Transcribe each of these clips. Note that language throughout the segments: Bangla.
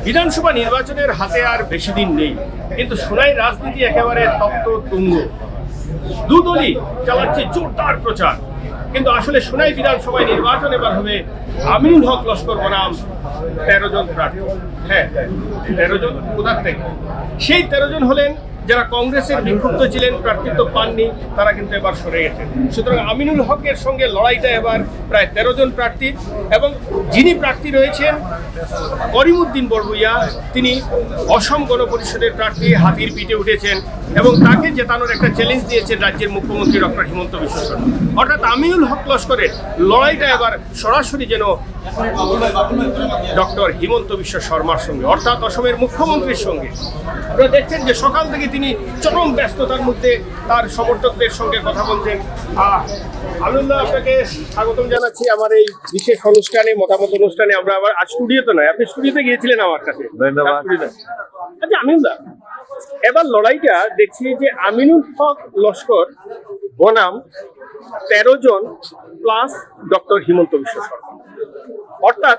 বিধানসভা নির্বাচনের হাতে আর বেশি দিন নেই, কিন্তু সোনাই রাজনীতি একেবারে তপ্ত তুঙ্গ। দুদলই চালাচ্ছে জোরদার প্রচার, কিন্তু আসলে সোনাই বিধানসভায় নির্বাচন এবার হবে আমিনুল হক লস্কর বনাম 13 জন প্রার্থী। হ্যাঁ, 13 জন কোথা থেকে? সেই 13 জন হলেন যারা কংগ্রেসের বিক্ষুব্ধ ছিলেন, প্রার্থিত্ব পাননি, তারা কিন্তু এবার সরে গেছেন। সুতরাং আমিনুল হকের সঙ্গে লড়াইটা এবার প্রায় 13 জন প্রার্থী, এবং যিনি প্রার্থী রয়েছেন করিমউদ্দিন বড়ভূইয়া, তিনি অসম গণপরিষদের প্রার্থী, হাতির পিঠে উঠেছেন এবং তাকে জেতানোর একটা চ্যালেঞ্জ দিয়েছেন রাজ্যের মুখ্যমন্ত্রী ডক্টর হিমন্ত বিশ্ব শর্মা। অর্থাৎ আমিনুল হক লস্করের লড়াইটা এবার সরাসরি যেন ডক্টর হিমন্ত বিশ্ব শর্মার সঙ্গে, অর্থাৎ অসমের মুখ্যমন্ত্রীর সঙ্গে। আপনারা দেখছেন যে সকাল থেকে তিনি চরম ব্যস্ততার মধ্যে তার সমর্থকদের সঙ্গে কথা বলছেন। আমিনুল্লাহ, আপনাকে স্বাগতম জানাচ্ছি আমার এই বিশেষ অনুষ্ঠানে, মতামত অনুষ্ঠানে। আমরা আবার আজ স্টুডিওতে নয়, আপনি স্টুডিওতে গিয়েছিলেন আমার কাছে। ধন্যবাদ। আচ্ছা আমিনুল্লাহ, এবার লড়াইটা দেখছি যে আমিনুল হক লস্কর বনাম 13 জন প্লাস ডক্টর হিমন্ত বিশ্ব শর্মা। অর্থাৎ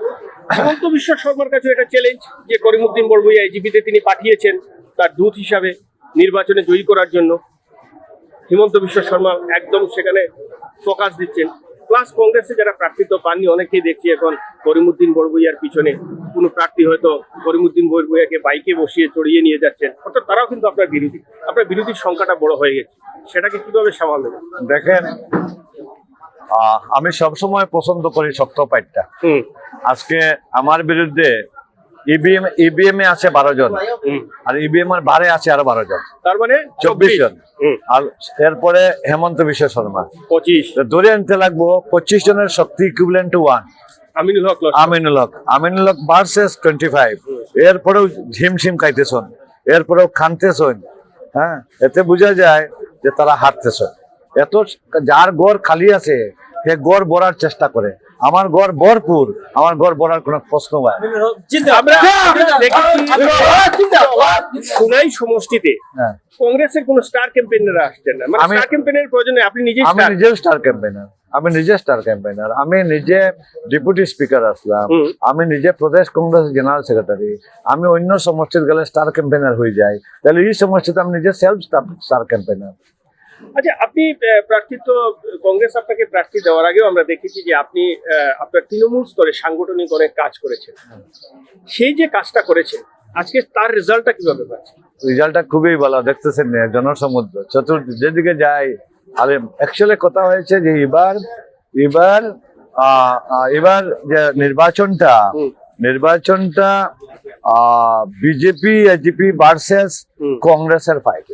হিমন্ত বিশ্ব শর্মার কাছে একটা চ্যালেঞ্জ যে করিমউদ্দিন বড়ভূইয়া এজিপিতে তিনি পাঠিয়েছেন তার দূত হিসাবে নির্বাচনে জয়ী করার জন্য। হিমন্ত বিশ্ব শর্মা একদম সেখানে ফোকাস দিচ্ছেন। প্লাস কংগ্রেসে যারা প্রার্থিত্ব পাননি, অনেকেই দেখছি এখন করিমউদ্দিন বড়ভূইয়ার পিছনে। কোনো প্রার্থী হয়তো করিমউদ্দিন বড়ভূইয়াকে বাইকে বসিয়ে চড়িয়ে নিয়ে যাচ্ছেন, অর্থাৎ তারাও কিন্তু আপনার বিরোধী। আপনার বিরোধীর সংখ্যাটা বড় হয়ে গেছে, সেটাকে কিভাবে সামাল দেবেন? দেখেন, আমি সবসময় পছন্দ করি সত্যপাঠটা। আজকে আমার বিরুদ্ধে ইভিএম এ আছে 12 জন, আর ইভিএম এর বারে আছে আরো 12 জন, তার মানে 24 জন। আর এরপরে হেমন্ত বিশ্ব শর্মা 25। ধরে আনতে লাগবো 25 জনের শক্তি equivalent to 1 Aminul Haque versus 25। এরপরেও ঝিমঝিম খাইতেছন, এরপরেও খানতেছন। হ্যাঁ, এতে বোঝা যায় যে তারা হারতেছে। এত যার গড় খালি আছে সে গড় ভরার চেষ্টা করে। আমার গড় ভরপুর, আমার গড় ভরার কোনো প্রশ্ন হয়। সোনাই সমষ্টিতে কংগ্রেসের কোন স্টার ক্যাম্পেইনার আসছেন না, মানে স্টার ক্যাম্পেইনের প্রয়োজনে আপনি নিজে? আমি নিজে স্টার ক্যাম্পেইনার, আমি নিজে ডেপুটি স্পিকার আসলাম, আমি নিজে প্রদেশ কংগ্রেস জেনারেল সেক্রেটারি। আমি অন্য সমষ্টির গেলে স্টার ক্যাম্পেইনার হয়ে যাই, তাহলে এই সমষ্টিতে আমি নিজে সেলফ স্টার ক্যাম্পেইনার। আচ্ছা, আপনি প্রার্থিত্ব, কংগ্রেস আপনাকে প্রার্থী দেওয়ার আগেও আমরা দেখেছি যে আপনি আপনার তৃণমূল স্তরে সাংগঠনিক অনেক কাজ করেছেন। সেই যে কাজটা করেছেন, আজকে তার রেজাল্টটা কিভাবে পাচ্ছেন? রেজাল্টটা খুবই ভালো, দেখতেছেন জনসমুদ্র চতুর্দিকে যেদিকে যায়। আর অ্যাকচুয়ালি কথা হয়েছে যে এবার যে নির্বাচনটা বিজেপি এজিপি ভার্সেস কংগ্রেসের ফাইট।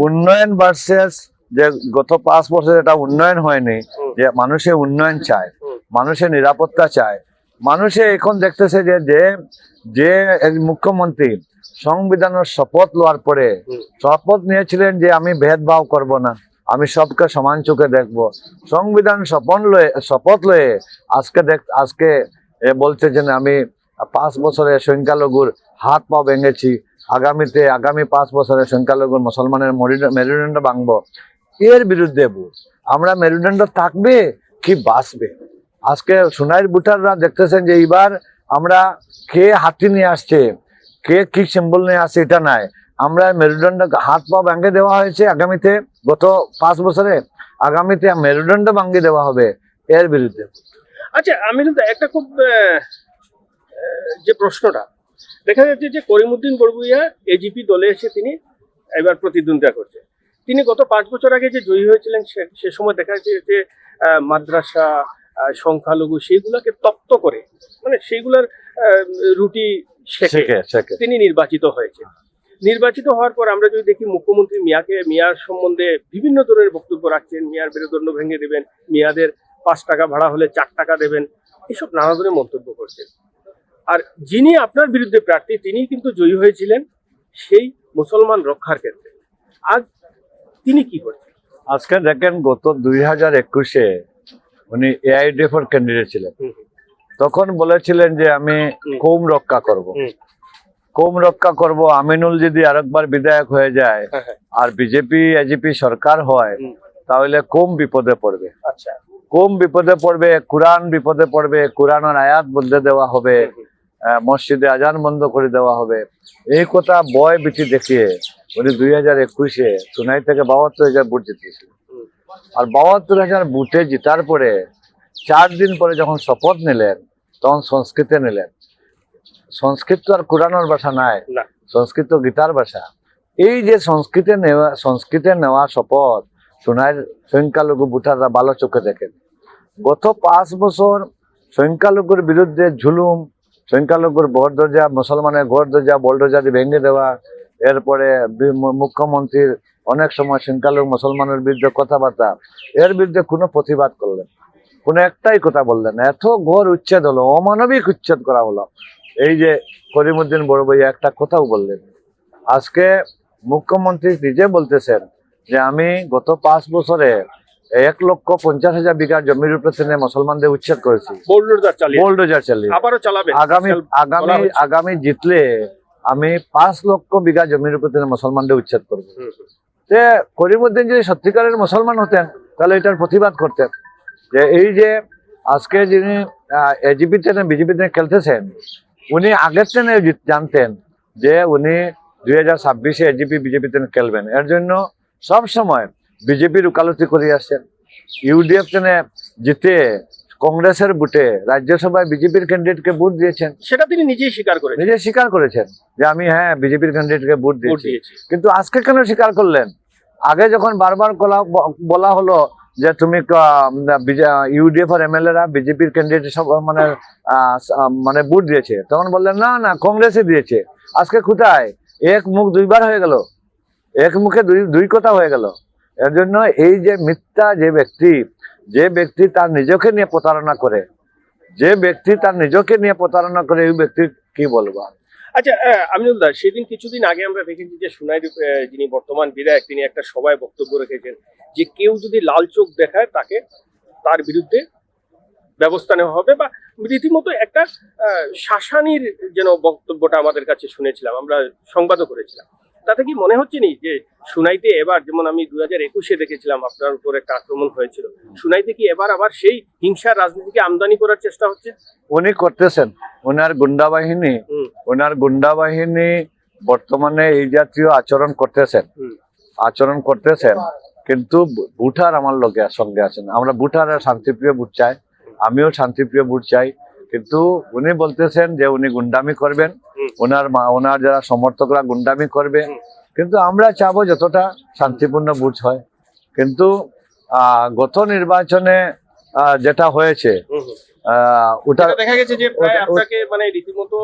উন্নয়ন ভার্সেস যে গত 5 বছর এটা উন্নয়ন হয়নি, যে মানুষের উন্নয়ন চায়, মানুষের নিরাপত্তা চায়। মানুষে এখন দেখতেছে যে মুখ্যমন্ত্রী সংবিধানের শপথ লওয়ার পরে শপথ নিয়েছিলেন যে আমি ভেদভাব করব না, আমি সবকে সমান চোখে দেখব। সংবিধান শপথ লয়ে আজকে বলছে যে আমি 5 বছরে সংখ্যালঘুর হাত পা ভেঙেছি, আগামী 5 বছরে সংখ্যালঘুর মুসলমানের মেরুদণ্ড ভাঙবো। এর বিরুদ্ধে আমরা মেরুদণ্ড থাকবে কি বাঁচবে? আজকে সোনাইর ভোটাররা দেখতেছেন যে এবার আমরা কে হাতি নিয়ে আসছে, কে কি সিম্বল নিয়ে আসছে এটা নাই, আমরা মেরুদণ্ড হাত পা ভেঙে দেওয়া হয়েছে। আগামীতে গত 5 বছরে আগামীতে মেরুদণ্ড ভাঙিয়ে দেওয়া হবে, এর বিরুদ্ধে। আচ্ছা, আমি কিন্তু একটা খুব যে প্রশ্নটা দেখা যাচ্ছে যে করিমউদ্দিন বড়ভূইয়া এজিপি দলে এসে তিনি এবার প্রতিদ্বন্দ্বিতা করছেন। তিনি গত 5 বছর আগে যে জয়ী হয়েছিলেন সে সময় দেখা যাচ্ছে যে মাদ্রাসা, সংখ্যালঘু সেইগুলাকে তপ্ত করে, মানে সেইগুলার রুটি শেখে তিনি নির্বাচিত হয়েছেন। নির্বাচিত হওয়ার পর আমরা যদি দেখি মুখ্যমন্ত্রী মিয়ার সম্বন্ধে বিভিন্ন ধরনের বক্তব্য রাখছেন। মিয়ার মেরুদণ্ড ভেঙে দেবেন, মিয়াদের 5 টাকা ভাড়া হলে 4 টাকা দেবেন, এসব নানা ধরনের মন্তব্য করছেন। আর যিনি আপনার বিরুদ্ধে প্রার্থী, তিনি কিন্তু জয়ী হয়েছিলেন সেই মুসলমান রক্ষার ক্ষেত্রে। আজ তিনি কি করছেন? আজকে দেখেন, গত 2021-এ উনি এআইডিএফ এর ক্যান্ডিডেট ছিলেন। তখন বলেছিলেন যে আমি কৌম রক্ষা করব। আমিনুল যদি আরেকবার বিধায়ক হয়ে যায় আর বিজেপি এজিপি সরকার হয়, তাহলে কৌম বিপদে পড়বে। আচ্ছা, কৌম বিপদে পড়বে, কোরআন বিপদে পড়বে, কোরআনের আয়াত বদলে দেওয়া হবে। মসজিদে আজান বন্ধ করে দেওয়া হবে, এই কথা বয় বিটি দেখিয়ে উনি 2021-এ সোনাই থেকে 72,000 ভোট জিতিয়েছিল। আর 72,000 ভোটে জিতার পরে 4 দিন পরে যখন শপথ নিলেন তখন সংস্কৃতে নিলেন। সংস্কৃত তো আর কোরআনের ভাষা নাই, সংস্কৃত গীতার ভাষা। এই যে সংস্কৃতে নেওয়া শপথ সোনাইয়ের সংখ্যালঘু ভোটাররা ভালো চোখে দেখেন। গত 5 বছর সংখ্যালঘুর বিরুদ্ধে ঝুলুম, সংখ্যালঘুর ঘর দরজা, মুসলমানের ঘর দরজা বলদরজা দিয়ে ভেঙে দেওয়া, এরপরে মুখ্যমন্ত্রীর অনেক সময় সংখ্যালঘু মুসলমানের বিরুদ্ধে কথাবার্তা, এর বিরুদ্ধে কোনো প্রতিবাদ করলেন, কোনো একটাই কথা বললেন। এত ঘর উচ্ছেদ হলো, অমানবিক উচ্ছেদ করা হলো। এই যে করিমউদ্দিন বড় ভাইয়া একটা কথাও বললেন। আজকে মুখ্যমন্ত্রী নিজে বলতেছেন যে আমি গত 5 বছরে 1,50,000 বিঘা জমির উপর থেকে মুসলমানদের উচ্ছেদ করেছি, বোল্ডোজার চালিয়ে। আগামী জিতলে আমি 5 লক্ষ বিঘা জমির উপর থেকে মুসলমানদের উচ্ছেদ করবো। করিমউদ্দিন যদি সত্যিকারের মুসলমান হতেন তাহলে এটার প্রতিবাদ করতেন। যে এই যে আজকে যিনি এজিপি টেনে বিজেপি টেনে খেলতেছেন, উনি আগের টেনে জানতেন যে উনি 2026-এ এজিপি বিজেপি টেনে খেলবেন। এর জন্য সব সময় বিজেপির উকালতি করে আসছেন। ইউডিএফ টেনে জিতে কংগ্রেসের বুটে রাজ্যসভায় বিজেপির ক্যান্ডিডেটকে ভোট দিয়েছেন, সেটা তিনি নিজেই স্বীকার করেছেন যে আমি বিজেপির ক্যান্ডিডেটকে ভোট দিয়েছি। কিন্তু আজকে কেন স্বীকার করলেন? আগে যখন বারবার বলা হলো যে তুমি ইউডিএফ আর এমএলএরা বিজেপির ক্যান্ডিডেট সব মানে ভোট দিয়েছে, তখন বললেন না না কংগ্রেসে দিয়েছে। আজকে কোথায়? এক মুখ দুইবার হয়ে গেল, এক মুখে দুই কথা হয়ে গেল। এর জন্য এই যে মিথ্যা যে ব্যক্তি তার নিজকে নিয়ে প্রতারণা করে, এই ব্যক্তির কি বলবো? আচ্ছা আমিনুল দা, সেদিন কিছুদিন আগে আমরা দেখেছি যে সোনাইর যিনি বর্তমান বিধায়ক তিনি একটা সভায় বক্তব্য রেখেছেন যে কেউ যদি লাল চোখ দেখায় তার বিরুদ্ধে ব্যবস্থা নেওয়া হবে, বা রীতিমতো একটা শাসানির যেন বক্তব্যটা আমাদের কাছে শুনেছিলাম, আমরা সংবাদও করেছিলাম। তাতে কি মনে হচ্ছে নি যে সোনাইতে এবার, যেমন আমি 2021-এ দেখেছিলাম আপনার উপর একটা আক্রমণ হয়েছিল, সোনাইতে কি এবার আবার সেই হিংসার রাজনীতিকে আমদানি করার চেষ্টা হচ্ছে? উনি করতেছেন, ওনার গুন্ডা বাহিনী বর্তমানে এই জাতীয় আচরণ করতেছেন। কিন্তু ভোটার আমার সঙ্গে আছেন। আমরা ভোটার শান্তিপ্রিয় ভোট চাই, আমিও শান্তিপ্রিয় ভোট চাই। কিন্তু উনি বলতেছেন যে উনি গুন্ডামি করবেন, ওনার যারা সমর্থকরা গুন্ডামি করবে। কিন্তু আমরা চাবো যতটা শান্তিপূর্ণ ভোট হয়। কিন্তু গত নির্বাচনে যেটা হয়েছে ওটা দেখা গেছে যে প্রায় আপনাকে মানে রীতিমতো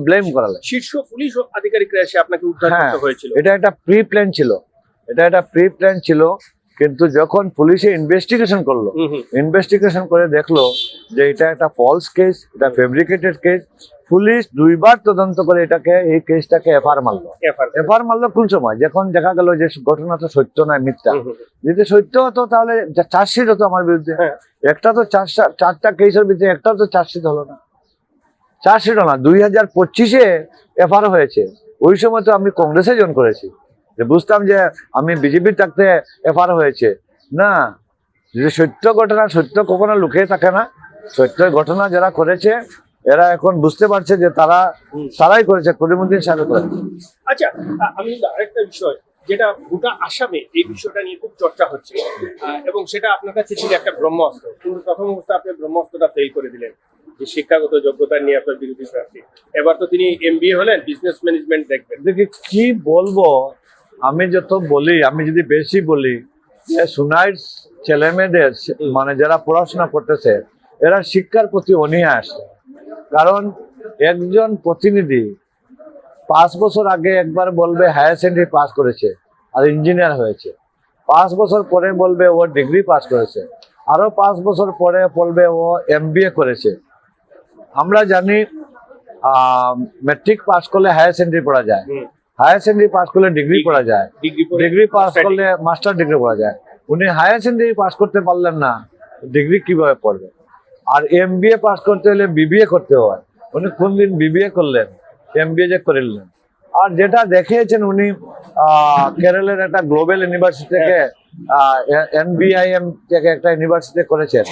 ব্লেম করালে শীর্ষ পুলিশ আধিকারিকরা এসে আপনাকে উদ্ধার করতে হয়েছিল। এটা একটা প্রি প্ল্যান ছিল। কিন্তু যখন পুলিশে ইনভেস্টিগেশন করে দেখলো যে এটা একটা ফলস কেস, এটা ফেব্রিকেটেড কেস, পুলিশ 2বার তদন্ত করে এই কেসটাকে এফআর মারলো। কোন সময়? যখন দেখা গেল যে ঘটনাটা সত্য নয়, মিথ্যা। যদি সত্য হতো তাহলে চার্জশিট হতো আমার বিরুদ্ধে। একটা তো 4টা কেসের বিরুদ্ধে একটা তো চার্জশিট হলো না। 2025-এ এফআর হয়েছে। ওই সময় তো আমি কংগ্রেসে জয়েন করেছি, যে বুঝতাম যে আমি বিজেপির থাকতে এফআর হয়েছে না। যে সত্য ঘটনা কখনো লুকিয়ে থাকে না। সত্য ঘটনা যারা করেছে এরা এখন বুঝতে পারছে যে তারাই করেছে, করিমউদ্দিন সাহেব করেছে। আচ্ছা আমি আরেকটা বিষয়, যেটা গোটা আসামে এই বিষয়টা নিয়ে খুব চর্চা হচ্ছে, এবং সেটা আপনার কাছে ছিল একটা ব্রহ্মাস্ত্র, কিন্তু প্রথম অবস্থায় আপনি ব্রহ্মাস্ত্রটা ফেল করে দিলেন যে শিক্ষাগত যোগ্যতা নিয়ে আপনার বিরোধী প্রার্থী। এবার তো তিনি MBA হলেন, বিজনেস ম্যানেজমেন্ট দেখবেন। দেখি কি বলবো, আমি যদি বেশি বলি যে সোনাইর ছেলে মেয়েদের মানে যারা পড়াশোনা করতেছে এরা শিক্ষার প্রতি অনীহা আসে। কারণ একজন প্রতিনিধি 5 বছর আগে একবার বলবে হায়ার সেকেন্ডারি পাস করেছে আর ইঞ্জিনিয়ার হয়েছে, 5 বছর পরে বলবে ও ডিগ্রি পাস করেছে, আরো 5 বছর পরে বলবে ও MBA করেছে। আমরা জানি ম্যাট্রিক পাস করলে হায়ার সেকেন্ডারি পড়া যায়, হায়ার সেকেন্ডারি পাস করলে ডিগ্রি পড়া যায়, ডিগ্রি পাস করলে মাস্টার ডিগ্রি পড়া যায়। উনি হায়ার সেকেন্ডারি পাস করতে পারলেন না, ডিগ্রি কিভাবে পড়বে? আর MBA পাস করতে হলে BBA করতে হয়। উনি কোনদিন BBA করলেন, MBA যে করিলেন। আর যেটা দেখিয়েছেন উনি কেরলের একটা গ্লোবাল ইউনিভার্সিটি থেকে এনবিআইএম থেকে একটা ইউনিভার্সিটি করেছেন।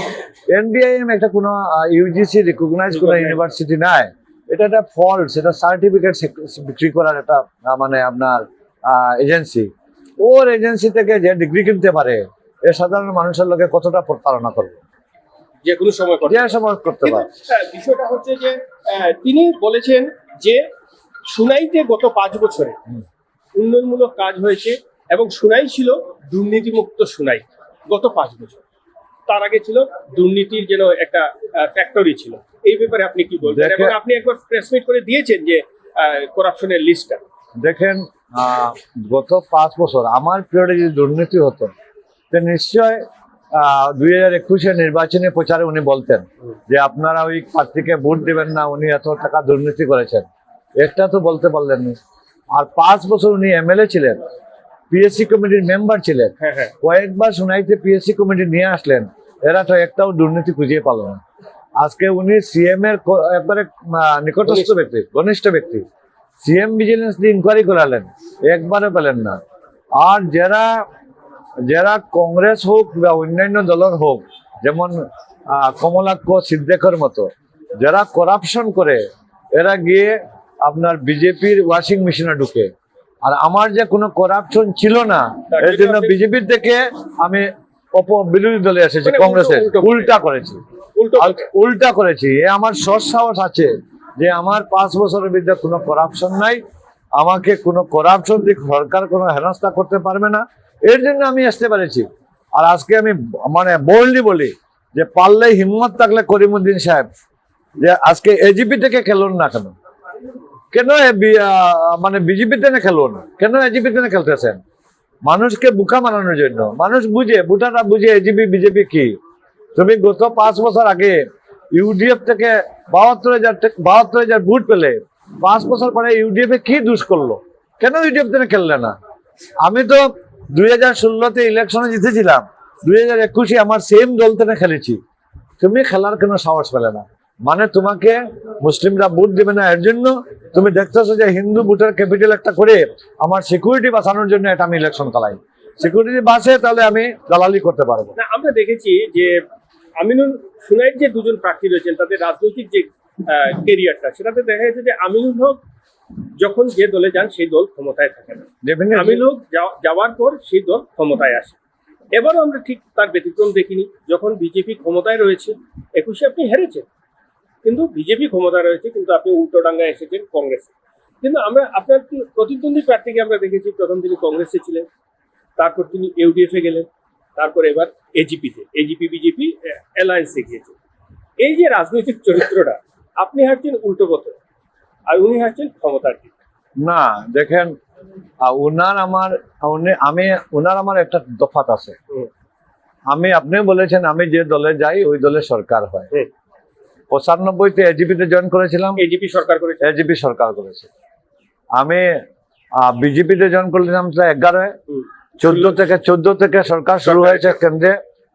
এনবিআইএম একটা কোনো ইউজিসি রিকগনাইজ কোনো ইউনিভার্সিটি নাই, এটা একটা ফলস, এটা সার্টিফিকেট বিক্রি করার একটা মানে আপনার এজেন্সি। ওর এজেন্সি থেকে যে ডিগ্রি কিনতে পারে এ সাধারণ মানুষের লোকে কতটা প্রতারণা করবে, যে কোনো সময় যে সময় করতে পারে। বিষয়টা হচ্ছে যে তিনি বলেছেন যে সুনাইতে গত 5 বছরে উন্নয়নমূলক কাজ হয়েছে এবং সুনাই ছিল দুর্নীতিমুক্ত সুনাই গত 5 বছর। তার আগে ছিল দুর্নীতির যেন একটা ফ্যাক্টরি ছিল। এই ব্যাপারে আপনি কি বলবেন? এবং আপনি একবার প্রেস মিট করে দিয়েছেন যে করাপশনের লিস্টটা। দেখেন, গত 5 বছর আমার পিরিয়ডে যদি দুর্নীতি হতো তো নিশ্চয় 2021 নির্বাচনী প্রচারে উনি বলতেন যে আপনারা ওই প্রার্থীকে ভোট দিবেন না, উনি এত টাকা দুর্নীতি করেছেন। একটা তো বলতে পারলেন। আর 5 বছর উনি এমএলএ ছিলেন, পিএসসি কমিটির মেম্বার ছিলেন, কয়েকবার শুনাইতে পিএসসি কমিটি নিয়ে আসলেন, এরা তো একটাও দুর্নীতি খুঁজে পেল না। আজকে উনি সিএম এর একবারে নিকটস্থ ব্যক্তি, ঘনিষ্ঠ ব্যক্তি, সিএম ভিজিলেন্স দিয়ে ইনকোয়ারি করালেন, একবারে পেলেন না। আর যারা কংগ্রেস হোক বা অন্যান্য দলের হোক, যেমন কমলাক্ষ সিদ্দিকের মতো যারা করাপশন করে, এরা গিয়ে আপনার বিজেপির ওয়াশিং মেশিনে ঢুকে। আর আমার যে কোনো করাপশন ছিল না, এর জন্য বিজেপির থেকে আমি বিরোধী দলে এসেছি, কংগ্রেসের উল্টা করেছি। এ আমার সাহস আছে যে আমার 5 বছরের বিরুদ্ধে কোনো করাপশন নাই, আমাকে কোনো করাপশন দিয়ে সরকার কোনো হেনস্থা করতে পারবে না, এর জন্য আমি আসতে পেরেছি। আর আজকে আমি মানে বোল্ডলি বলি যে পারলে হিম্মত থাকলে করিমউদ্দিন সাহেব যে আজকে এজিপি থেকে খেলুন না কেন, মানে বিজেপিতে না খেলুন কেন, এজিপিতে না খেলতেছেন? মানুষকে বোকা বানানোর জন্য। মানুষ বুঝে, ভোটাররা বুঝে এজিপি বিজেপি কি। তুমি গত 5 বছর আগে ইউডিএফ থেকে 72,000 ভোট পেলে, 5 বছর পরে ইউডিএফ এ কি দোষ করলো? কেন ইউডিএফ থেকে খেললে না? আমি তো 2016-তে ইলেকশনে জিতেছিলাম, 2021-এ আমার সেম দল থেকে খেলেছি। তুমি খেলার কোনো সাহস পেলে না, মানে তোমাকে মুসলিমরা ভোট দেবে না, এর জন্য তুমি দেখতেছো যে হিন্দু ভোটার ক্যাপিটাল একটা করে আমার সিকিউরিটি বাঁচানোর জন্য এটা আমি ইলেকশন চালাই। সিকিউরিটি বাঁচে তাহলে আমি দালালি করতে পারবো না। আমরা দেখেছি যে আমিনুল সুনাইয়ের যে 2জন প্রার্থী রয়েছেন তাদের রাজনৈতিক যে কেরিয়ারটা, সেটাতে দেখা যাচ্ছে যে আমিনুল হক যখন যে দলে যান সেই দল ক্ষমতায় থাকে না, আমিনুল হক যাওয়ার পর সেই দল ক্ষমতায় আসে। এবারও আমরা ঠিক তার ব্যতিক্রম দেখিনি। যখন বিজেপি ক্ষমতায় রয়েছে, 21-এ আপনি হেরেছেন, কিন্তু বিজেপি ক্ষমতায় রয়েছে, কিন্তু আপনি উল্টোডাঙ্গায় এসেছেন কংগ্রেসে। কিন্তু আমরা আপনার প্রতিদ্বন্দ্বী প্রার্থীকে আমরা দেখেছি, প্রথম তিনি কংগ্রেসে ছিলেন, তারপর তিনি ইউডিএফে গেলেন, তারপর এবার এজিপি বিজেপি অ্যালায়েন্সে গিয়েছে। এই যে রাজনৈতিক চরিত্রটা, আপনি হাঁটছেন উল্টো পথে আর উনি হাঁটছেন ক্ষমতার দিকে। না দেখেন, ওনার আমার একটা তফাৎ আছে। আপনি বলেছেন আমি যে দলে যাই ওই দলে সরকার হয়। 95-তে এজিপিতে জয়েন করেছিলাম, এজিপি সরকার করেছে। আমি বিজেপিতে জয়েন করেছিলাম 11-এ, 14 থেকে সরকার শুরু হয়েছে কেন্দ্রে,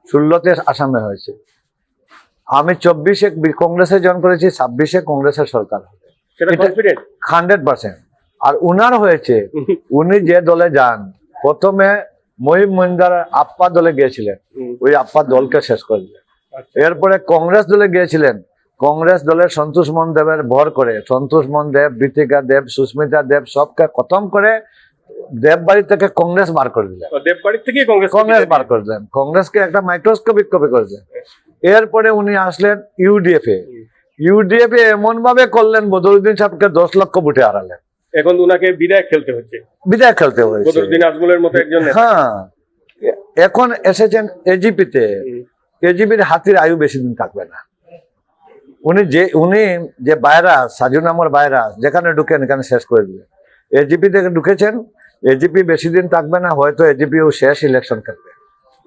16-তে আসামে হয়েছে। আমি 24-এ কংগ্রেসে জয়েন করেছি, 26-এ কংগ্রেসের সরকার হবে 100%। আর উনার হয়েছে, উনি যে দলে যান, প্রথমে মহিম মহিন্দার আপ্পা দলে গিয়েছিলেন, ওই আপ্পা দলকে শেষ করে দিলেন। এরপরে কংগ্রেস দলে গিয়েছিলেন, কংগ্রেস দলের সন্তোষ মন দেবের ভর করে, সন্তোষ মন দেব, বৃতিকা দেব, সুস্মিতা দেব সবকে খতম করে দেববাড়ি থেকে কংগ্রেস বার করে দিলেন। কংগ্রেস বার করে দিলেন, কংগ্রেসকে একটা মাইক্রোস্কোপিক কপি করে দিলেন। এরপরে উনি আসলেন ইউডিএফ এ এমন ভাবে করলেন, বদরুদ্দিন সাহেবকে 10 লক্ষ ভোটে হারালেন। এখন উনাকে বিদায় খেলতে হচ্ছে বদরুদ্দিন আজমলের মতো একজন। হ্যাঁ, এখন এসেছেন এজিপিতে। এজিপির হাতির আয়ু বেশি দিন থাকবে না। উনি যে ভাইরাস, সাজু নামের ভাইরাস, যেখানে ঢুকেন এখানে শেষ করে দিলেন। এজিপি থেকে ঢুকেছেন, এজিপি বেশি দিন থাকবে না, হয়তো এজিপিও শেষ ইলেকশন করবে।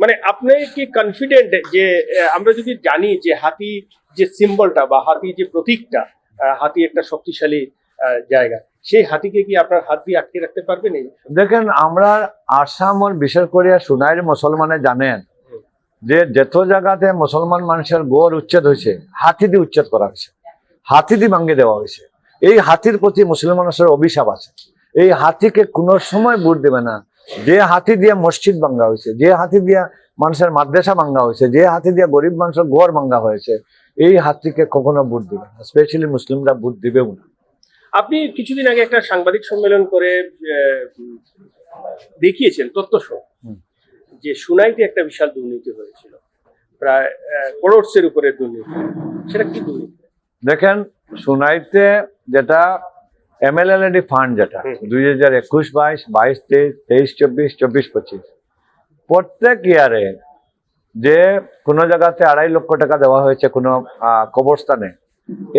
মানে আপনি কি কনফিডেন্ট যে আমরা যদি জানি যে হাতি যে সিম্বলটা বা হাতি যে প্রতীকটা, হাতি একটা শক্তিশালী জায়গা, সেই হাতিকে কি আপনার হাত দিয়ে আটকে রাখতে পারবেন? দেখেন, আমরা আসামের বিশেষ করে সোনাইর মুসলমানে জানেন যে যত জায়গাতে মুসলমান মানুষের গড় উচ্ছেদ হয়েছে, হাতি দিয়ে উচ্ছেদ করা হয়েছে, হাতি দিয়ে ভাঙিয়ে দেওয়া হয়েছে। এই হাতির প্রতি মুসলিম মানুষের অভিশাপ আছে। এই হাতিকে কোনো সময় ভোট দেবে না। যে হাতি দিয়ে মসজিদ ভাঙ্গা হয়েছে, যে হাতি দিয়ে মানুষের মাদ্রাসা ভাঙ্গা হয়েছে, যে হাতি দিয়ে গরিব মানুষের ঘর ভাঙ্গা হয়েছে, এই হাতিকে কখনো ভোট দিবে না। স্পেশালি মুসলিমরা ভোট দিবেও না। আপনি কিছুদিন আগে একটা সাংবাদিক সম্মেলন করে দেখিয়েছেন তথ্যসহ যে সুনাইতে একটা বিশাল দুর্নীতি হয়েছিল, প্রায় করোড়সের উপরে দুর্নীতি। সেটা কি দুর্নীতি? দেখেন, সুনাইতে যেটা MLLD ফান্ড, যেটা 2021-22, 22-23, 23-24, 24-25 প্রত্যেক ইয়ারে যে কোনো জায়গাতে 2.5 লক্ষ টাকা দেওয়া হয়েছে, কোনো কবরস্থানে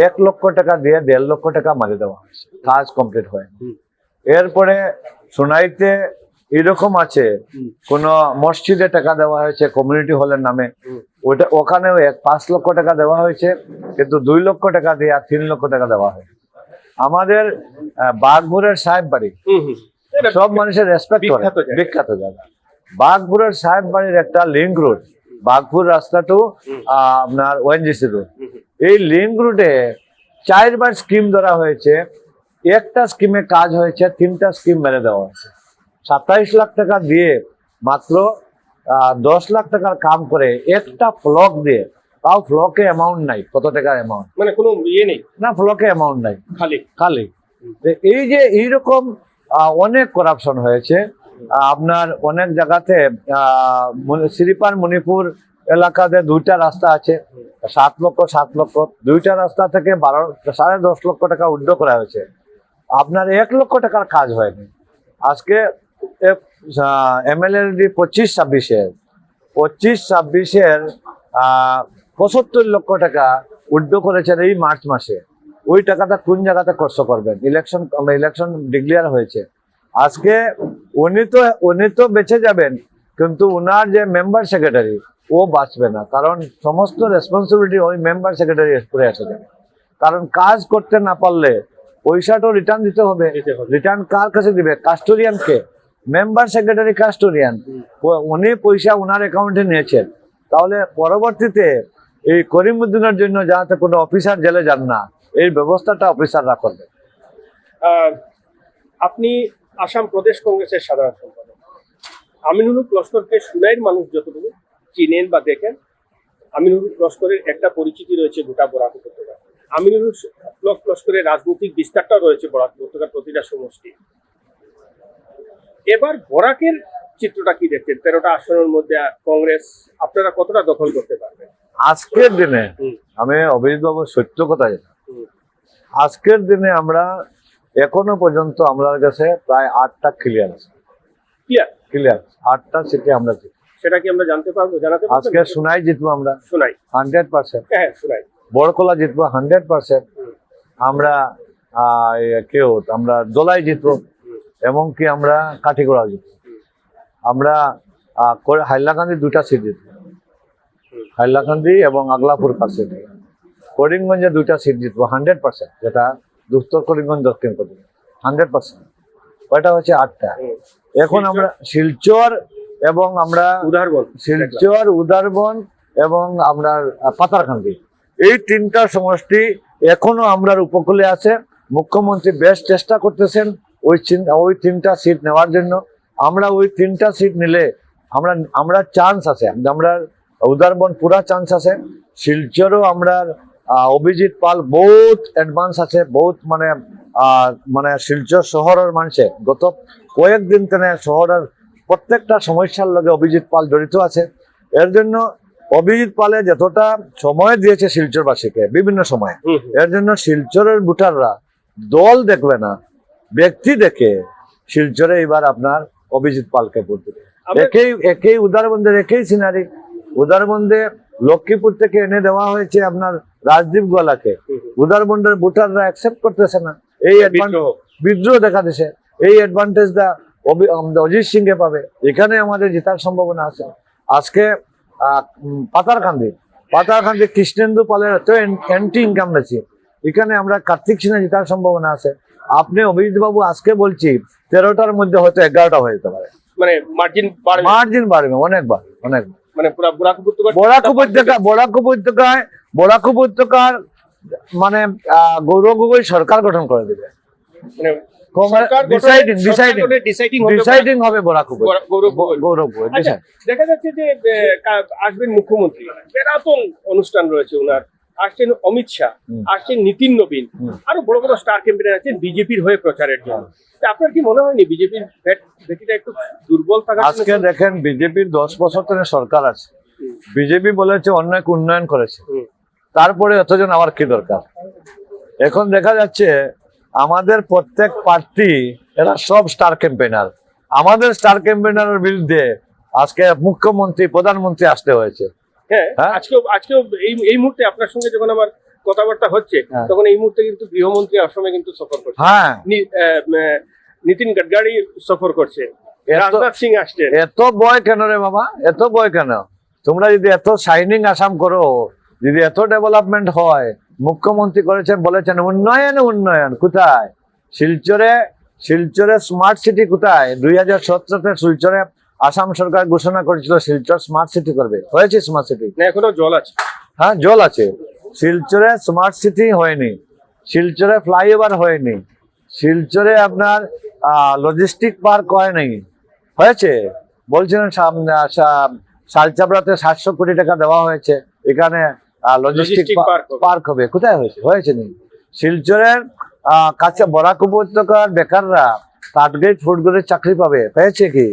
1 লক্ষ টাকা দিয়ে 1.5 লক্ষ টাকা মারি দেওয়া হয়েছে, কাজ কমপ্লিট হয়। এরপরে সুনাইতে এরকম আছে, কোন মসজিদে টাকা দেওয়া হয়েছে কমিউনিটি হলের নামে, ওখানেও 5 লক্ষ টাকা দেওয়া হয়েছে, কিন্তু 2 লক্ষ টাকা দিয়ে 3 লক্ষ টাকা দেওয়া হয়েছে। আমাদের বাঘপুরের সাহেব বাড়ি সব মানুষের রেসপেক্ট করে, বিখ্যাত জায়গা। বাঘপুরের সাহেব বাড়ির একটা লিঙ্ক রোড, বাঘপুর রাস্তা টু আপনার ONGC রোড, এই লিঙ্ক রুটে 4বার স্কিম ধরা হয়েছে। একটা স্কিমে কাজ হয়েছে, 3টা স্কিম মেরে দেওয়া হয়েছে। 27 লাখ টাকা দিয়ে মাত্র 10 লাখ টাকার কাম করে একটা ফ্লক দিয়ে, তাও ফ্লকে অ্যামাউন্ট নাই, কত টাকার অ্যামাউন্ট মানে কোনো ইয়ে নেই না, ফ্লকে অ্যামাউন্ট নাই, খালি খালি। এই যে এইরকম অনেক করাপশন হয়েছে আপনার অনেক জায়গাতে। শ্রীপার মণিপুর এলাকাতে 2টা রাস্তা আছে, 7 লক্ষ 7 লক্ষ, 2টা রাস্তা থেকে 10.5 লক্ষ টাকা উড্ড করা হয়েছে। আপনার 1 লক্ষ টাকার কাজ হয়নি। আজকে MLLD 25-26-এর 75 লক্ষ টাকা উড্ড করেছেন এই মার্চ মাসে। ওই টাকাটা কোন জায়গাতে খরচ করবেন? ইলেকশন ডিক্লেয়ার হয়েছে। আজকে উনি তো বেঁচে যাবেন, কিন্তু উনার যে মেম্বার সেক্রেটারি ও বাঁচবে না, কারণ সমস্ত রেসপন্সিবিলিটি ওই মেম্বার সেক্রেটারি করে এসে যাবে। কারণ কাজ করতে না পারলে পয়সাটাও রিটার্ন দিতে হবে। রিটার্ন কার কাছে দিবে? কাস্টোডিয়ানকে। মেম্বার সেক্রেটারি কাস্টোডিয়ান, উনি পয়সা উনার অ্যাকাউন্টে নিয়েছেন। তাহলে পরবর্তীতে এই করিমউদ্দিনের জন্য যাতে কোনো অফিসার জেলে যান না, এই ব্যবস্থাটা অফিসাররা করবে। আপনি আসাম প্রদেশ কংগ্রেসের সাধারণ সম্পাদক। আমিনুল হক লস্করকে সুনাইয়ের মানুষ যতটুকু চিনেন বা দেখেন, আমিনুল হক লস্করের একটা পরিচিতি রয়েছে গোটা বরাক উপত্যকা। আমিনুল হক লস্করের রাজনৈতিক বিস্তারটা রয়েছে বরাক উপত্যকার প্রতিটা সমষ্টি। এবার বরাকের চিত্রটা কি দেখছেন? 13টা আসনের মধ্যে কংগ্রেস আপনারা কতটা দখল করতে পারবেন? আজকের দিনে আমি অভিজিৎ বাবু সত্য কথা জানি, আজকের দিনে আমরা এখনো পর্যন্ত আমার কাছে প্রায় 8টা ক্লিয়ার আছে। ক্লিয়ার 8টা সিটে আমরা জিতবো। সেটা কি আমরা জানতে পারবো? জানাতে পারবো? আজকে সুনাই জিতবো আমরা, সুনাই 100%। হ্যাঁ, সুনাই। বড়কলা জিতবো 100%। আমরা আমরা দোলাই জিতবো, এবং কি আমরা কাঠিগোড়া জিতবো। আমরা হাইলাকান্দি 2টা সিট জিতবো, হাইলাকান্দি এবং আগলাপুর পাশে। করিমগঞ্জে 2টা সিট জিতবো 100%, যেটা উত্তর করিমগঞ্জ, দক্ষিণ করিমগঞ্জ 100%। ওইটা হচ্ছে 8টা। এখন আমরা শিলচর এবং আমরা শিলচর, উদারবন এবং আমরা পাতারকান্দি, এই 3টা সমষ্টি এখনো আমরার উপকূলে আছে। মুখ্যমন্ত্রী বেশ চেষ্টা করতেছেন ওই 3টা সিট নেওয়ার জন্য। আমরা ওই 3টা সিট নিলে আমরা চান্স আছে, আমরা উদারবন পুরা চান্স আছে। শিলচরও আমরা অভিজিৎ পাল বহুত অ্যাডভান্স আছে, বহুত মানে শিলচর শহরের মানুষে গত কয়েকদিন থেকে শহরের প্রত্যেকটা সমস্যার লগে অভিজিৎ পাল জড়িত আছে। এর জন্য অভিজিৎ পালে যতটা সময় দিয়েছে শিলচরবাসীকে বিভিন্ন সময়, এর জন্য শিলচরের ভোটাররা দল দেখবে না, ব্যক্তি দেখে শিলচরে এবার আপনার অভিজিৎ পালকে ভোট দেবে। একই উদারবন্দের একই সিনারি। উদারবন্দে লক্ষ্মীপুর থেকে এনে দেওয়া হয়েছে আপনার রাজদীপ গোয়ালাকে, উদারবন্দের ভোটাররা অ্যাকসেপ্ট করতেছে না। এই বিদ্রোহ দেখা দিছে। এই অ্যাডভান্টেজটা অজিত সিংহে পাবে। এখানে আমাদের জেতার সম্ভাবনা আছে। আজকে পাতারকান্দি কৃষ্ণেন্দু পালের তো অ্যান্টি ইনকাম বেশি, এখানে আমরা কার্তিক সিনহা জেতার সম্ভাবনা আছে। আপনি অভিজিৎ বাবু আজকে বলছি 13টার মধ্যে হয়তো 11টা হয়ে যেতে পারে, মানে মার্জিন বাড়বে অনেকবার। মানে পুরো বরাক উপত্যকার মানে গৌরব গগৈ সরকার গঠন করে দেবে। মানে ডিসাইডিং হবে বরাক গৌরব আচ্ছা, দেখা যাচ্ছে যে আসবেন মুখ্যমন্ত্রী, বেরাতন অনুষ্ঠান রয়েছে ওনার, আসছেন অমিত শাহ, আসছেন নীতিন নবীন, আরো বড় বড় স্টার ক্যাম্পেইনার আছেন বিজেপির হয়ে প্রচারের জন্য। তা আপনার কি মনে হয়নি বিজেপির ভেটিটা একটু দুর্বল থাকা? আজকে দেখেন বিজেপির 10 বছর ধরে সরকার আছে, বিজেপি বলেছে অনেক উন্নয়ন করেছে, তারপরে এতজন আবার কি দরকার? এখন দেখা যাচ্ছে আমাদের প্রত্যেক প্রার্থী এরা সব স্টার ক্যাম্পেইনার, আমাদের স্টার ক্যাম্পেইনারের বিরুদ্ধে আজকে মুখ্যমন্ত্রী প্রধানমন্ত্রী আসতে হয়েছে। হ্যাঁ, আজকেও এই মুহূর্তে আপনার সঙ্গে যখন আমার কথাবার্তা হচ্ছে তখন এই মুহূর্তে কিন্তু গৃহমন্ত্রী অসমে কিন্তু সফর করছে, হ্যাঁ নীতিন গাডকারি সফর করছে, রাজনাথ সিং আসছে। এত ভয় কেন রে বাবা, এত ভয় কেন? তোমরা যদি এত শাইনিং আসাম করো, যদি এত ডেভেলপমেন্ট হয়, মুখ্যমন্ত্রী করেছেন বলেছেন উন্নয়ন উন্নয়ন, কোথায়? শিলচরে স্মার্ট সিটি কোথায়? 2017-তে শিলচরে আসাম সরকার ঘোষণা করেছিল শিলচর স্মার্ট সিটি করবে, হয়েছে স্মার্ট সিটি? না, এখনো জল আছে। হ্যাঁ জল আছে, শিলচরে স্মার্ট সিটি হয়নি, শিলচরে ফ্লাইওভার হয়নি, শিলচরে আপনার লজিস্টিক পার্ক হয়নি, হয়েছে? বলছিলেন শালচাবড়াতে 700 কোটি টাকা দেওয়া হয়েছে, এখানে লজিস্টিক পার্ক হবে, কোথায় হয়েছে? হয়েছে নি। শিলচরের কাছে বরাক উপত্যকার বেকাররা কাঠগেট ফুডগুলির চাকরি পাবে, পেয়েছে কি?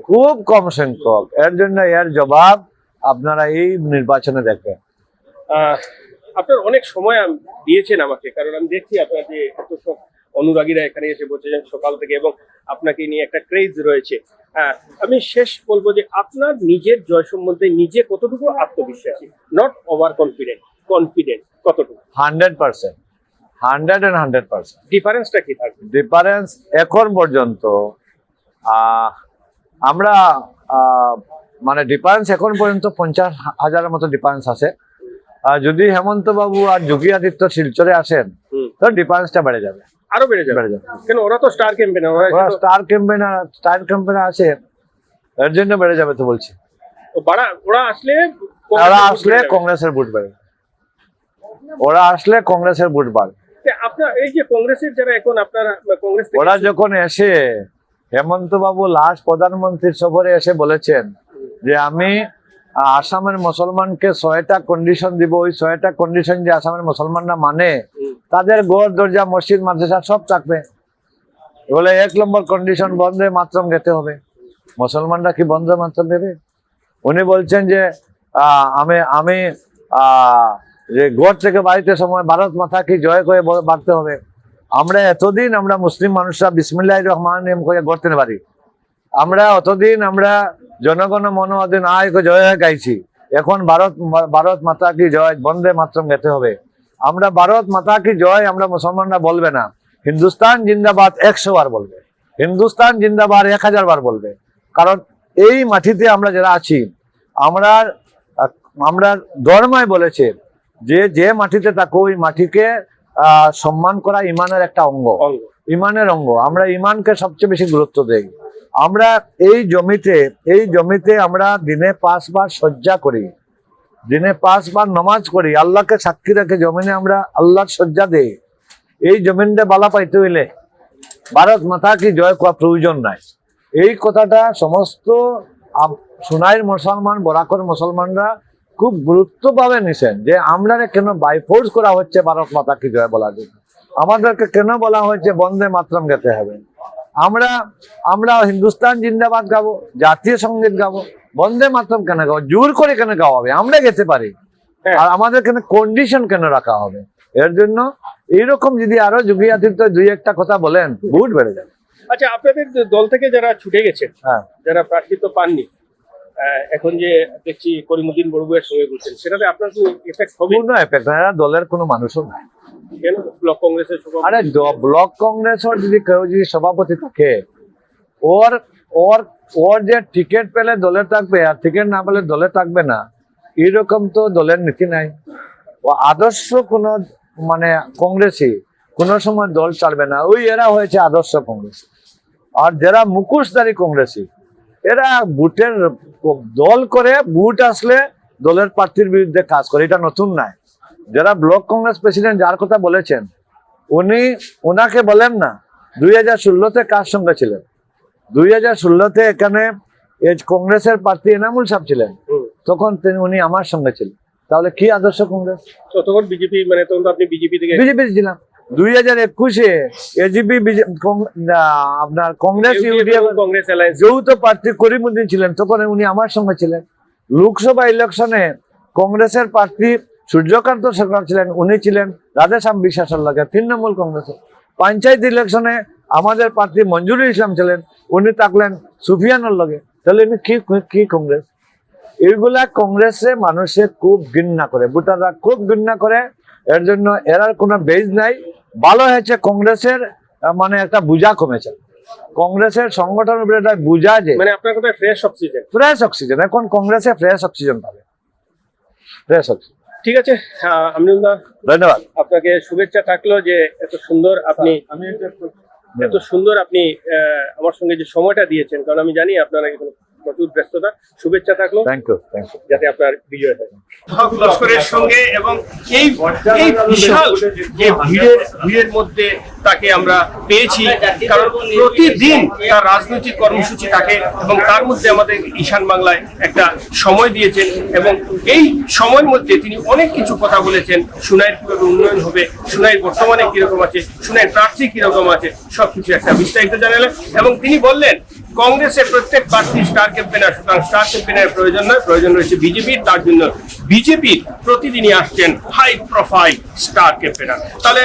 খুব কম সংখ্যক। এর জন্য এর জবাব আপনারা এই নির্বাচনে দেখবেন। আপনার অনেক সময় দিয়েছেন আমাকে, কারণ আমি দেখছি আপনার যে এত সব অনুরাগীরা এখানে এসে বসেছেন সকাল থেকে এবং আপনাকে নিয়ে একটা ক্রেজ রয়েছে। আমি শেষ বলবো যে আপনার নিজের জয় সম্বন্ধে নিজে কতটুকু আত্মবিশ্বাসী, নট ওভার কনফিডেন্ট কতটুকু? 100%, 100%। ডিফারেন্সটা কি থাকবে? ডিফারেন্স এখন পর্যন্ত আমরা মানে ডিফারেন্স এখন পর্যন্ত 50,000-এর মতো ডিফারেন্স আছে। যদি হেমন্ত বাবু আর যোগী আদিত্য শিলচরে আসেন তো ডিফারেন্সটা বেড়ে যাবে, আরো বেড়ে যাবে। কেন? ওরা তো স্টার ক্যাম্পেইনার আছে, এর জন্য বেড়ে যাবে তো বলছি। ওরা আসলে কংগ্রেসের ভোট বাড়ে, ওরা আসলে কংগ্রেসের ভোট বাড়ে। আপনার এই যে কংগ্রেসের যারা এখন আপনারা কংগ্রেস, ওরা যখন এসে হেমন্ত বাবু লাস্ট প্রধানমন্ত্রীর সফরে এসে বলেছেন যে আমি আসামের মুসলমানকে 6টা কন্ডিশন দিব, ওই 6টা কন্ডিশন যে আসামের মুসলমানরা মানে তাদের ঘর দরজা মসজিদ মাদ্রাসা সব থাকবে। বলে 1 নম্বর কন্ডিশন বন্দে মাতরম গেতে হবে। মুসলমানরা কি বন্দে মাতরম দেবে? উনি বলছেন যে আমি যে ঘর থেকে বাড়িতে সময় ভারত মাতা কি জয় করে বাড়তে হবে। আমরা এতদিন আমরা মুসলিম মানুষরা বিসমিল্লাহির রহমানির রহিম করে গড়তে পারি, আমরা অতদিন আমরা জনগণ মন অধীন আয় জয় গাইছি, এখন ভারত মাতা কি জয় বন্দে মাতরম গেতে হবে। আমরা ভারত মাতা কি জয় আমরা মুসলমানরা বলবে না, হিন্দুস্তান জিন্দাবাদ 100 বার বলবে, হিন্দুস্তান জিন্দাবাদ 1000 বার বলবে। কারণ এই মাটিতে আমরা যারা আছি, আমরা ধর্মই বলেছে যে মাটিতে থাকো ওই মাটিকে সম্মান করা ইমানের একটা অঙ্গ, ইমানের অঙ্গ। আমরা ইমানকে সবচেয়ে বেশি গুরুত্ব দেই। আমরা এই জমিতে আমরা দিনে 5 বার সজ্জা করি, দিনে 5 বার নামাজ করি, আল্লাহকে সাক্ষী রেখে জমিনে আমরা আল্লাহর সজ্জা দেই। এই জমিনটা বালা পাইতে হইলে ভারত মাতা কি জয় করা প্রয়োজন নাই। এই কথাটা সমস্ত সোনাইর মুসলমান বরাকর মুসলমানরা খুব গুরুত্বভাবে নিছেন যে আমরা কেন বাইফোর্স করা হচ্ছে ভারত মাতা কি জয় বলার জন্য, আমাদেরকে কেন বলা হয়েছে বন্দে মাতরম গাইতে হবে। আমরা হিন্দুস্তান জিন্দাবাদ গাবো, জাতীয় সঙ্গীত গাবো, বন্দে মাতরম কেন গাবো? জোর করে কেন গাওয়া হবে? আমরা গেতে পারি, আর আমাদের কেন কন্ডিশন কেন রাখা হবে? এর জন্য এইরকম যদি আরো যোগী আদিত্য 2-1টা কথা বলেন, ভোট বেড়ে যাবে। আচ্ছা, আপনাদের দল থেকে যারা ছুটে গেছেন, যারা প্রার্থিত্ব পাননি, এখন যে দেখছি করিমুদ্দিন বড়ুয়ের সঙ্গে ঘুরছেন, সেটাতে আপনার কি এফেক্ট হবে? কোনো এফেক্ট না, দলের কোনো মানুষও নাই। কেন? ব্লক কংগ্রেসের সভাপতি? আরে ব্লক কংগ্রেসের যদি কেউ যদি সভাপতি থাকে, ওর যে টিকিট পেলে দলে থাকবে আর টিকিট না পেলে দলে থাকবে না, এরকম তো দলের নীতি নাই। ও আদর্শ কোন মানে কংগ্রেসই কোনো সময় দল চালবে না, ওই এরা হয়েছে আদর্শ কংগ্রেস। আর যারা মুখোশধারী কংগ্রেসী, এরা বুটের দল করে, বুট আসলে দলের প্রার্থীর বিরুদ্ধে কাজ করে, এটা নতুন নাই। যারা ব্লক কংগ্রেস প্রেসিডেন্ট যার কথা বলেছেন, ওনাকে বলেন না 2016-তে কার সঙ্গে ছিলেন? 2016-তে এখানে কংগ্রেসের প্রার্থী এনামুল সাহেব ছিলেন, তখন উনি আমার সঙ্গে ছিলেন। তাহলে কি আদর্শ কংগ্রেস? তখন বিজেপি, মানে তখন তো আপনি বিজেপি থেকে বিজেপি ছিলাম। 2021-এ এজিপি আপনার কংগ্রেস কংগ্রেস অ্যালায়েন্স যৌথ প্রার্থী করিমউদ্দিন ছিলেন, তখন উনি আমার সঙ্গে ছিলেন। লোকসভা ইলেকশনে কংগ্রেসের প্রার্থী সূর্যকান্ত সরকার ছিলেন, উনি ছিলেন রাধেশ্যাম বিশ্বাসের লগে তৃণমূল কংগ্রেসের। পঞ্চায়েত ইলেকশনে আমাদের প্রার্থী মঞ্জুরুল ইসলাম ছিলেন, উনি থাকলেন সুফিয়ানের লগে। তাহলে উনি কি কংগ্রেস? এইগুলা কংগ্রেসে মানুষে খুব ঘৃণা করে, ভোটাররা খুব ঘৃণা করে। এর জন্য এরার কোনো বেজ নাই। ভালো হয়েছে কংগ্রেসের মানে একটা বোঝা কমেছে, কংগ্রেসের সংগঠনের উপরে একটা বোঝা, যে মানে আপনার কথা ফ্রেশ অক্সিজেন। এখন কংগ্রেসে ফ্রেশ অক্সিজেন পাবে, ফ্রেশ অক্সিজেন। ঠিক আছে, আমিনুল্লাহ, ধন্যবাদ আপনাকে শুভেচ্ছা থাকলো যে এত সুন্দর আপনি আমার সঙ্গে যে সময়টা দিয়েছেন, কারণ আমি জানি আপনারা এখন প্রচুর ব্যস্ততা। শুভেচ্ছা থাকলো, থ্যাংক ইউ যাতে আপনার বিজয় হয়। হক লস্করের সঙ্গে এবং এই বিশাল যে ভিড়ের মধ্যে তাকে আমরা পেয়েছি, কারণ প্রতিদিন তার রাজনৈতিক কর্মসূচি থাকে এবং তার মধ্যে আমাদের ঈশান বাংলায় একটা সময় দিয়েছেন এবং এই সময়ের মধ্যে তিনি অনেক কিছু কথা বলেছেন। সুনাইর কিভাবে উন্নয়ন হবে, সুনাইর বর্তমানে কিরকম আছে, সুনাইর প্রার্থী কিরকম আছে, সবকিছু একটা বিস্তারিত জানালেন। এবং তিনি বললেন কংগ্রেসের প্রত্যেক প্রার্থী স্টার ক্যাম্পেনার, সুতরাং স্টার ক্যাম্পেনার প্রয়োজন নয়, প্রয়োজন রয়েছে বিজেপির। তার জন্য বিজেপির প্রতিদিনই আসছেন হাই প্রোফাইল স্টার ক্যাম্পেনার। তাহলে